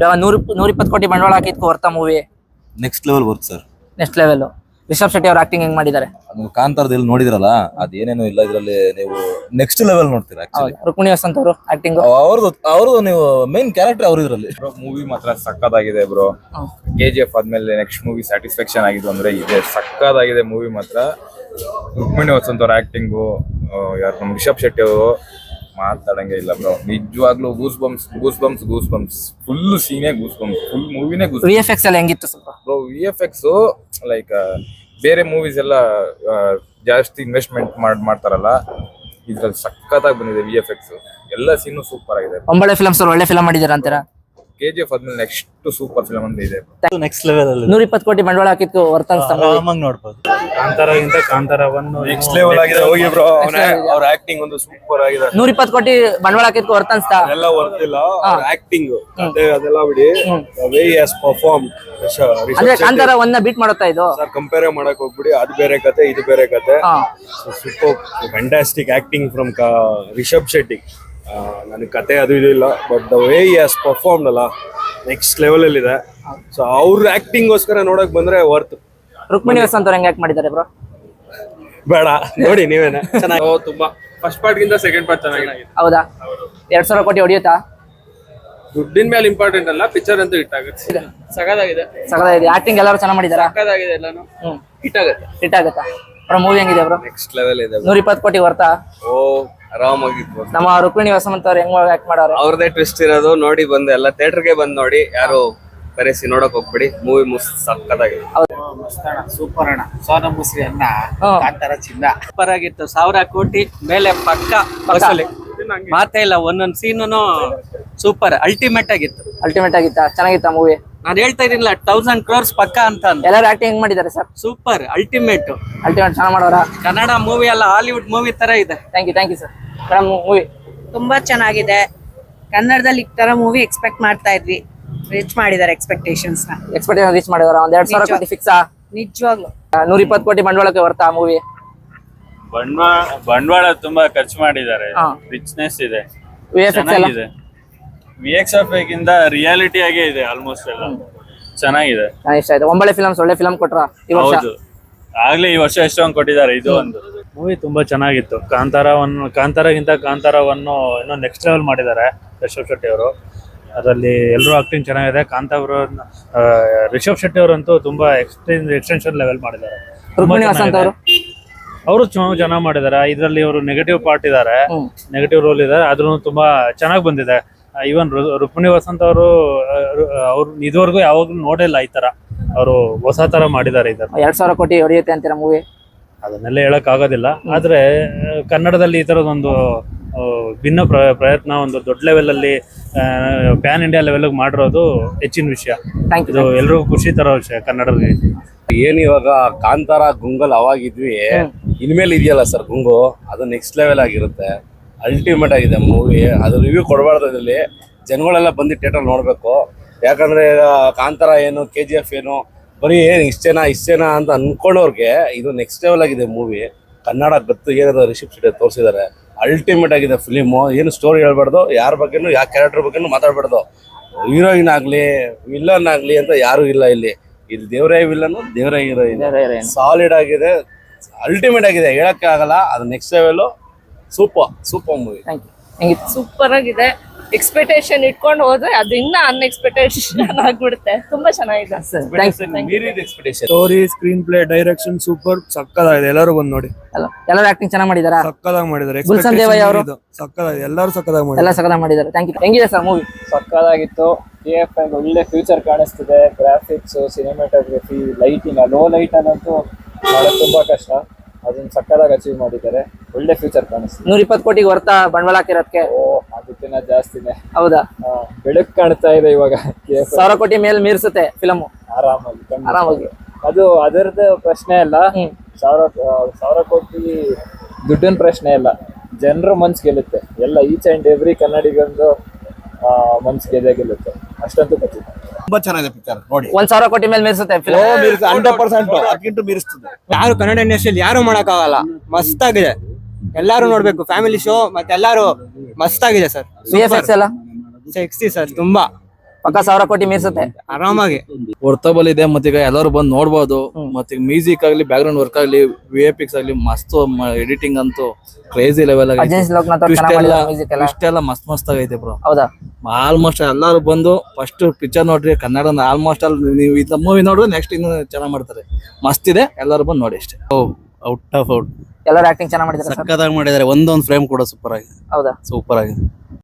120 ಕೋಟಿ ಬಂಡವಾಳ ಹಾಕಿದ್ಕು worth movie next level work sir. Next level. Rishab Shetty ಅವ್ರ ಆಕ್ಟಿಂಗ್ ಹೆಂಗ್ ಮಾಡಿದ್ದಾರೆ? ನೀವು ಕಾಂತಾರದಲ್ಲಿ ನೋಡಿದ್ರಲ್ಲ, ಅದೇನೇನು ಇಲ್ಲ ಇದ್ರಲ್ಲಿ. ನೀವು ನೆಕ್ಸ್ಟ್ ಲೆವೆಲ್ ನೋಡ್ತೀರಾ. ರುಕ್ಮಿಣಿ ವಸಂತ್ ಅವರು ಆಕ್ಟಿಂಗ್, ಅವ್ರದ್ದು ನೀವು ಮೇನ್ ಕ್ಯಾರೆಕ್ಟರ್ ಅವ್ರು ಇದ್ರಲ್ಲಿ. ಮೂವಿ ಮಾತ್ರ ಸಕ್ಕತ್ತಾಗಿದೆ ಬ್ರೋ. KGF ಆದ್ಮೇಲೆ ನೆಕ್ಸ್ಟ್ ಮೂವಿ ಸ್ಯಾಟಿಸ್ಫ್ಯಾಕ್ಷನ್ ಆಗಿದ್ದು ಅಂದ್ರೆ ಇದೆ. ಸಕ್ಕತ್ತಾಗಿದೆ ಮೂವಿ ಮಾತ್ರ. ರುಕ್ಮಿಣಿ ವಸಂತ್ ಅವ್ರ ಆಕ್ಟಿಂಗು, ಯಾರು ನಮ್ಮ ರಿಷಬ್ ಶೆಟ್ಟಿ ಅವರು ಮಾತಾಡಂಗೆ ಇಲ್ಲ ಬ್ರೋ. ನಿಜವಾಗ್ಲೂ ಗೂಸ್ ಬಂಪ್ಸ್ ಫುಲ್ ಸೀನೇ ಗೂಸ್ ಬಂಪ್ಸ್, ಫುಲ್ ಮೂವಿನೇ ಗೂಸ್. VFX ಎಲ್ಲ ಹೆಂಗಿತ್ತು ಸ್ವಲ್ಪ ಬ್ರೋ? VFX ಲೈಕ್ ಬೇರೆ ಮೂವೀಸ್ ಎಲ್ಲ ಜಾಸ್ತಿ ಇನ್ವೆಸ್ಟ್ಮೆಂಟ್ ಮಾಡ್ತಾರಲ್ಲ, ಇದ್ರಲ್ಲಿ ಸಕ್ಕತ್ತಾಗಿ ಬಂದಿದೆ VFX. ಎಲ್ಲ ಸೀನು ಸೂಪರ್ ಆಗಿದೆ. ಒಂಬಳೆ ಫಿಲ್ಮ್ಸ್ ಅವ್ರು ಒಳ್ಳೆ ಫಿಲ್ಮ್ ಮಾಡಿದಾರೆ ಅಂತೀರಾ? KGF ಆದ್ಮೇಲೆ ನೆಕ್ಸ್ಟ್ ಸೂಪರ್ ಫಿಲ್ಮ್ ಅಂತ ಇದೆ. ನೆಕ್ಸ್ಟ್ ಲೆವೆಲ್ ಅಲ್ಲಿ 120 ಕೋಟಿ ಬಂಡವಾಳ ಹಾಕಿದ್ಕು ವರ್ತ ನೋಡ್ಬೋದು. ಕಾಂತಾರಗಿಂತ ಕಾಂತಾರವನ್ನು ನೆಕ್ಸ್ಟ್ ಲೆವೆಲ್ ಆಗಿದೆ. ಹೋಗಿ ಬ್ರೋ, ಅವ್ರ ಆಕ್ಟಿಂಗ್ ಒಂದು ಸೂಪರ್ ಆಗಿದೆ. 120 ಕೋಟಿ ಬಂಡವಾಳ ಹಾಕಿದ್ಕು ವರ್ತ ಅನ್ಸ್ತಾ? ಎಲ್ಲ ವರ್ತಿಲ್ಲ ಅವ್ರ ಆಕ್ಟಿಂಗ್ ಅದೆಲ್ಲ ಬಿಡಿ. Way has perform. ಅಂದ್ರೆ ಕಾಂತಾರ ಒಂದ ಬೀಟ್ ಮಾಡುತ್ತಾ ಇದು? ಸರ್ ಕಂಪೇರ್ ಮಾಡಕ್ ಹೋಗ್ಬಿಡಿ, ಅದು ಬೇರೆ ಕತೆ ಇದು ಬೇರೆ ಕತೆ. Super fantastic acting from Rishab Shetty. ನನಗೆ ಕತೆ ಅದು ಇದು ಇಲ್ಲ, but the way has performed ಅಲ್ಲ ನೆಕ್ಸ್ಟ್ ಲೆವೆಲ್ ಅಲ್ಲಿ ಇದೆ. ಸೊ ಅವ್ರ ಆಕ್ಟಿಂಗ್ ಗೋಸ್ಕರ ನೋಡಕ್ ಬಂದ್ರೆ ವರ್ತ್. ರುಕ್ಮಿಣಿ ವಸಂತ್ ಅವ್ರು ಹೆಂಗ್ ಆಕ್ಟ್ ಮಾಡಿದ್ದಾರೆ ಬ್ರೋ? ಬೇಡ ನೋಡಿ ನೀವೇನೆ. ಚೆನ್ನಾಗಿ ತುಂಬಾ ಫಸ್ಟ್ ಪಾರ್ಟ್ ಗಿಂತ ಸೆಕೆಂಡ್ ಪಾರ್ಟ್ ಚೆನ್ನಾಗಿದೆ. ಹೌದಾ? 2,000 ಕೋಟಿ ಹೊಡಿಯುತ್ತಾ? ದುಡ್ಡಿನ ಮೇಲೆ ಇಂಪಾರ್ಟೆಂಟ್ ಅಲ್ಲ, ಪಿಕ್ಚರ್ ಅಂತೂ ಹಿಟ್ ಆಗುತ್ತೆ. ಸಗದಾಗಿದೆ. ಆಕ್ಟಿಂಗ್ ಎಲ್ಲರೂ ಚೆನ್ನಾಗಿ ಮಾಡಿದಾರಾ? ಸಗದಾಗಿದೆ, ಎಲ್ಲಾನು ಹಿಟ್ ಆಗುತ್ತೆ. ಹಿಟ್ ಆಗುತ್ತಾ ಬ್ರೋ? ಮೂವಿ ಹೆಂಗಿದೆ ಬ್ರೋ? ನೆಕ್ಸ್ಟ್ ಲೆವೆಲ್ ಇದೆ. 120 ಕೋಟಿ ವರ್ತ? ಓ ಆರಾಮಾಗಿತ್ತು. ನಮ್ಮ ರುಕ್ಮಿಣಿ ವಸಂತ್ ಅವ್ರು ಹೆಂಗ್ ಆಕ್ಟ್ ಮಾಡೋರು? ಅವ್ರದೇ ಟ್ವಿಸ್ಟ್ ಇರೋದು. ನೋಡಿ ಬಂದು ಎಲ್ಲ ಥಿಯೇಟರ್ಗೆ ಬಂದು ನೋಡಿ, ಯಾರು ಕರೆಸಿ ನೋಡಕ್ ಹೋಗ್ಬಿಡಿ. ಮೂವಿ ಸಕ್ಕತ್ತಾಗಿದೆ. ಸೂಪರ್ ಅಣ್ಣ. ಸೋನ ಮುಸ್ರಿ ಅಣ್ಣ, ಕಾಂತಾರ ಚಿನ್ನ ಸೂಪರ್ ಆಗಿತ್ತು. 1,000 ಕೋಟಿ ಮೇಲೆ ಪಕ್ಕ ವಸೂಲಿ. ಮಾತೇ ಇಲ್ಲ, ಒಂದೊಂದ್ ಸೀನು ಸೂಪರ್ ಅಲ್ಟಿಮೇಟ್ ಆಗಿತ್ತು. ಅಲ್ಟಿಮೇಟ್ ಆಗಿತ್ತಾ? ಚೆನ್ನಾಗಿತ್ತಾ ಮೂವಿ? ನಾನು ಹೇಳ್ತಾ ಇದೀನಿಲ್ಲ 1000 crores ಪಕ್ಕ ಅಂತ. ಎಲ್ಲರೂ ಆಕ್ಟಿಂಗ್ ಹೆಂಗ್ ಮಾಡಿದ್ದಾರೆ ಸರ್? ಸೂಪರ್ ಅಲ್ಟಿಮೇಟ್ ಚೆನ್ನಾಗಿ ಮಾಡೋರ? ಕನ್ನಡ ಮೂವಿ ಅಲ್ಲ, ಹಾಲಿವುಡ್ ಮೂವಿ ತರ ಇದೆ. Thank you sir. Madam movie ತುಂಬಾ ಚೆನ್ನಾಗಿದೆ. ಕನ್ನಡದಲ್ಲಿ ಈ ತರ ಮೂವಿ ಎಕ್ಸ್ಪೆಕ್ಟ್ ಮಾಡ್ತಾ ಇದ್ವಿ, ರೀಚ್ ಮಾಡಿದ್ದಾರೆ ಎಕ್ಸ್ಪೆಕ್ಟೇಷನ್ಸ್ ನ. ಎಕ್ಸ್ಪೆಕ್ಟೇಷನ್ ರೀಚ್ ಮಾಡಿದಾರ? 2,000 ಕೋಟಿ ಫಿಕ್ಸಾ? ನಿಜವಾಗ್ಲು 120 ಕೋಟಿ ಬಂಡವಾಳಕ್ಕೆ ಬರ್ತಾ ಮೂವಿ? ಬಂಡವಾಳ ತುಂಬಾ ಖರ್ಚು ಮಾಡಿದ್ದಾರೆ. ರಿಚ್ನೆಸ್ ಇದೆ, VFX ಎಲ್ಲ VFX ಗಿಂತ ರಿಯಾಲಿಟಿ ಆಗೇ ಇದೆ. ಆಲ್ಮೋಸ್ಟ್ ಎಲ್ಲ ಚೆನ್ನಾಗಿದೆ. ಇಷ್ಟ ಆಯ್ತು. ಒಂಬಳೆ ಫಿಲ್ಮ್ಸ್ ಒಳ್ಳೆ ಫಿಲ್ಮ್ ಕೊಟ್ರ ಈ ವರ್ಷ? ಹೌದು, ಆಗ್ಲೇ ಈ ವರ್ಷ ಎಷ್ಟೊಂದು ಕೊಟ್ಟಿದ್ದಾರೆ. ಇದು ಒಂದು ಮೂವಿ ತುಂಬಾ ಚೆನ್ನಾಗಿತ್ತು. ಕಾಂತಾರಗಿಂತ ಕಾಂತಾರವನ್ನು ಇನ್ನೂ ನೆಕ್ಸ್ಟ್ ಲೆವೆಲ್ ಮಾಡಿದ್ದಾರೆ ರಿಷಬ್ ಶೆಟ್ಟಿ ಅವರು. ಅದರಲ್ಲಿ ಎಲ್ಲರೂ ಆಕ್ಟಿಂಗ್ ಚೆನ್ನಾಗಿದೆ. ರಿಷಬ್ ಶೆಟ್ಟಿ ಅವರಂತೂ ತುಂಬಾ ಎಕ್ಸ್ಟೆನ್ಷನ್ ಲೆವೆಲ್ ಮಾಡಿದ್ದಾರೆ. ರುಕ್ಮಿಣಿ ವಸಂತ್ ಅವರು ಚೆನ್ನಾಗಿ ಮಾಡಿದ್ದಾರೆ. ಇದರಲ್ಲಿ ಅವರು ನೆಗೆಟಿವ್ ಪಾರ್ಟ್ ಇದ್ದಾರೆ, ನೆಗೆಟಿವ್ ರೋಲ್ ಇದ್ದಾರೆ, ಅದ್ರೂ ತುಂಬಾ ಚೆನ್ನಾಗಿ ಬಂದಿದೆ. ಈವನ್ ರುಕ್ಮಿಣಿ ವಸಂತ್ ಅವರು ಇದುವರೆಗೂ ಯಾವಾಗ್ಲೂ ನೋಡಿಲ್ಲ ಈ ತರ. ಅವರು ಹೊಸ ತರ ಮಾಡಿದ್ದಾರೆ. ಇದನ್ನ 2,000 ಕೋಟಿ ಹೊಡೆಯುತ್ತೆ ಅಂತೀರಾ ಮೂವಿ? ಅದನ್ನೆಲ್ಲ ಹೇಳಕ್ ಆಗೋದಿಲ್ಲ. ಆದ್ರೆ ಕನ್ನಡದಲ್ಲಿ ಈ ತರದೊಂದು ಭಿನ್ನ ಪ್ರಯತ್ನ ಒಂದು ದೊಡ್ಡ ಲೆವೆಲ್ ಅಲ್ಲಿ ಪ್ಯಾನ್ ಇಂಡಿಯಾ ಲೆವೆಲ್ ಮಾಡಿರೋದು ಹೆಚ್ಚಿನ ವಿಷಯ. ಇದು ಎಲ್ರಿಗೂ ಖುಷಿ ತರೋ ವಿಷಯ ಕನ್ನಡದಲ್ಲಿ. ಏನ್ ಇವಾಗ ಕಾಂತಾರ ಗುಂಗಲ್ ಅವಾಗಿದ್ವಿ, ಇನ್ಮೇಲೆ ಇದೆಯಲ್ಲ ಸರ್ ಗುಂಗು, ಅದು ನೆಕ್ಸ್ಟ್ ಲೆವೆಲ್ ಆಗಿರುತ್ತೆ. ಅಲ್ಟಿಮೇಟ್ ಆಗಿದೆ ಮೂವಿ. ಅದು ರಿವ್ಯೂ ಕೊಡಬಾರ್ದು. ಇದರಲ್ಲಿ ಜನಗಳೆಲ್ಲ ಬಂದು ಥಿಯೇಟರ್ ನೋಡ್ಬೇಕು. ಯಾಕಂದ್ರೆ ಕಾಂತಾರ ಏನು KGF ಏನು ಬರೀ ಇಷ್ಟೇನಾ ಅಂತ ಅನ್ಕೊಳ್ಳೋರ್ಗೆ ಇದು ನೆಕ್ಸ್ಟ್ ಲೆವೆಲ್ ಆಗಿದೆ ಮೂವಿ. ಕನ್ನಡ ಗತ್ತು ಏನದ ರಿಷಬ್ ಶೆಟ್ಟಿ ತೋರಿಸಿದ್ದಾರೆ. ಅಲ್ಟಿಮೇಟ್ ಆಗಿದೆ ಫಿಲಿಮು. ಏನು ಸ್ಟೋರಿ ಹೇಳ್ಬಾರ್ದು, ಯಾರ ಬಗ್ಗೆನೂ ಯಾವ ಕ್ಯಾರೆಕ್ಟರ್ ಬಗ್ಗೆನೂ ಮಾತಾಡ್ಬಾರ್ದು. ಹೀರೋಯಿನ್ ಆಗ್ಲಿ ವಿಲ್ಲನ್ ಆಗ್ಲಿ ಅಂತ ಯಾರು ಇಲ್ಲ ಇಲ್ಲಿ. ಇದು ದೇವರೇ ವಿಲ್ಲನ್, ದೇವರೇ ಹೀರೋಯಿನ್. ಸಾಲಿಡ್ ಆಗಿದೆ, ಅಲ್ಟಿಮೇಟ್ ಆಗಿದೆ, ಹೇಳಕ್ಕೆ ಆಗಲ್ಲ. ಅದು next level. Super movie. Super ಆಗಿದೆ. ಎಕ್ಸ್ಪೆಕ್ಟೇಷನ್ ಇಟ್ಕೊಂಡು ಹೋದ್ರೆ ಅದು ಇನ್ನ ಅನ್ಎಕ್ಸ್ಪೆಕ್ಟೇಷನ್ ಆಗ್ಬಿಡುತ್ತೆ. ತುಂಬಾ ಚೆನ್ನಾಗಿದೆ. Story, screen play, direction super ಸಕ್ಕದಾಗಿದೆ. ಎಲ್ಲರೂ ಬಂದು ನೋಡಿ. ಎಲ್ಲರೂ ಆಕ್ಟಿಂಗ್ ಚೆನ್ನಾಗಿ ಮಾಡಿದಾರಾ? ಸಕ್ಕದಾಗಿ ಮಾಡಿದ್ದಾರೆ. ಗುಲ್ಶನ್ ದೇವಯ್ಯ ಅವರು ಸಕ್ಕದಾಗಿದೆ. ಎಲ್ಲರೂ ಸಕ್ಕದಾಗಿ ಎಲ್ಲ ಸಕ್ಕದಾಗಿ ಮಾಡಿದ್ದಾರೆ. Thank you. ಹೆಂಗಿದೆ ಸರ್ ಮೂವಿ? ಸಕ್ಕದಾಗಿತ್ತು. KFX ಒಳ್ಳೆ ಫ್ಯೂಚರ್ ಕಾಣಿಸ್ತಿದೆ. Graphics, cinematography, lighting, low light ಅನ್ನಂತೂ ಮಾಡೋದು ತುಂಬಾ ಕಷ್ಟ. ಅದನ್ನ ಸಕ್ಕದಾಗಿ ಅಚೀವ್ ಮಾಡಿದ್ದಾರೆ. ಒಳ್ಳೆ ಫ್ಯೂಚರ್ ಕಾಣಿಸ್ತಿದೆ. 120 ಕೋಟಿಗೆ ವರ್ತ ಬಂಡವಾಳ ಹಾಕಿರೋದಕ್ಕೆ? ಅದಕ್ಕಿಂತ ಜಾಸ್ತಿನೇ. ಹೌದಾ? ಬೆಳಕು ಕಾಣ್ತಾ ಇದೆ ಇವಾಗ. 1,000 ಕೋಟಿ ಮೇಲೆ ಮೀರಿಸುತ್ತೆ ಫಿಲಮ್ ಆರಾಮಾಗಿ. ಅದು ಅದರದ್ದು ಪ್ರಶ್ನೆ ಅಲ್ಲ. 1,000 ಕೋಟಿ ದುಡ್ಡಿನ ಪ್ರಶ್ನೆ ಇಲ್ಲ. ಜನರ ಮನ್ಸು ಗೆಲ್ಲುತ್ತೆ. ಎಲ್ಲ ಈಚ್ ಅಂಡ್ ಎವ್ರಿ ಕನ್ನಡಿಗಂದು ಮನ್ಸು ಗೆಲ್ಲುತ್ತೆ. ಅಷ್ಟಂತೂ ಖಚಿತ. ತುಂಬಾ ಚೆನ್ನಾಗಿದೆ ಪಿಕ್ಚರ್ ನೋಡಿ. 1,000 ಕೋಟಿ ಮೇಲೆ ಮೀರಿಸುತ್ತೆ ಫಿಲಮ್? 100% ಅದಕ್ಕಿಂತ ಮೀರಿಸ್ತದೆ. ಯಾರು ಕನ್ನಡ ಇಂಡಸ್ಟ್ರಿಯಲ್ಲಿ ಯಾರು ಮಾಡಕ್ಕಾಗಲ್ಲ. ಮಸ್ತ್ ಆಗಿದೆ. ಎಲ್ಲಾರು ನೋಡ್ಬೇಕು. ಫ್ಯಾಮಿಲಿ ಶೋ ಮತ್ತೆ ಎಲ್ಲಾರು ಮಸ್ತ್ ಆಗಿದೆ ಸರ್. VFX ಎಲ್ಲ ಸೆಕ್ಸಿ ಸರ್. ತುಂಬಾ ಪಕ್ಕ 1000 ಕೋಟಿ ಮೀರ್ಸುತ್ತೆ. ಆರಾಮಾಗಿ ವರ್ತಬಲ್ ಇದೆ ಮತ್ತೆ ಈಗ ಎಲ್ಲರೂ ಬಂದು ನೋಡ್ಬೋದು. ಮತ್ತೆ ಮ್ಯೂಸಿಕ್ ಆಗ್ಲಿ ಬ್ಯಾಕ್ ಗ್ರೌಂಡ್ ವರ್ಕ್ ಆಗ್ಲಿ VFX ಆಗ್ಲಿ ಮಸ್ತ್ ಎಡಿಟಿಂಗ್ ಅಂತೂ ಕ್ರೇಜಿ ಲೆವೆಲ್ ಆಗಿದೆ. ಅಜಯ್ ಲೋಕನಾಥ್ ಅವ್ರು ಚೆನ್ನಾಗ್ ಮಾಡಿದ್ದಾರೆ ಮ್ಯೂಸಿಕ್ ಎಲ್ಲ. ಟ್ವಿಸ್ಟ್ ಎಲ್ಲ ಮಸ್ತ್ ಆಗೈತೆ ಬ್ರೋ. ಹೌದಾ? ಆಲ್ಮೋಸ್ಟ್ ಎಲ್ಲರೂ ಬಂದು ಫಸ್ಟ್ ಪಿಕ್ಚರ್ ನೋಡ್ರಿ ಕನ್ನಡ ಆಲ್ಮೋಸ್ಟ್ ಅಲ್ಲಿ ನೀವು ಇದ ಮೂವಿ ನೋಡ್ರಿ ನೆಕ್ಸ್ಟ್ ಇನ್ನು ಚೆನ್ನಾಗಿ ಮಾಡ್ತಾರೆ. ಮಸ್ತ್ ಇದೆ, ಎಲ್ಲರೂ ಬಂದು ನೋಡಿ ಅಷ್ಟೇ. ಔಟ್ ಆಫ್ ಔಟ್ ಎಲ್ಲರೂ ಆಕ್ಟಿಂಗ್ ಚೆನ್ನಾಗಿ ಮಾಡಿದ್ದಾರೆ ಸರ್. ಸಕ್ಕದಾಗಿ ಮಾಡಿದ್ದಾರೆ. ಒಂದೊಂದು ಫ್ರೇಮ್ ಕೂಡ ಸೂಪರ್ ಆಗಿದೆ. ಹೌದಾ? ಸೂಪರ್ ಆಗಿದೆ.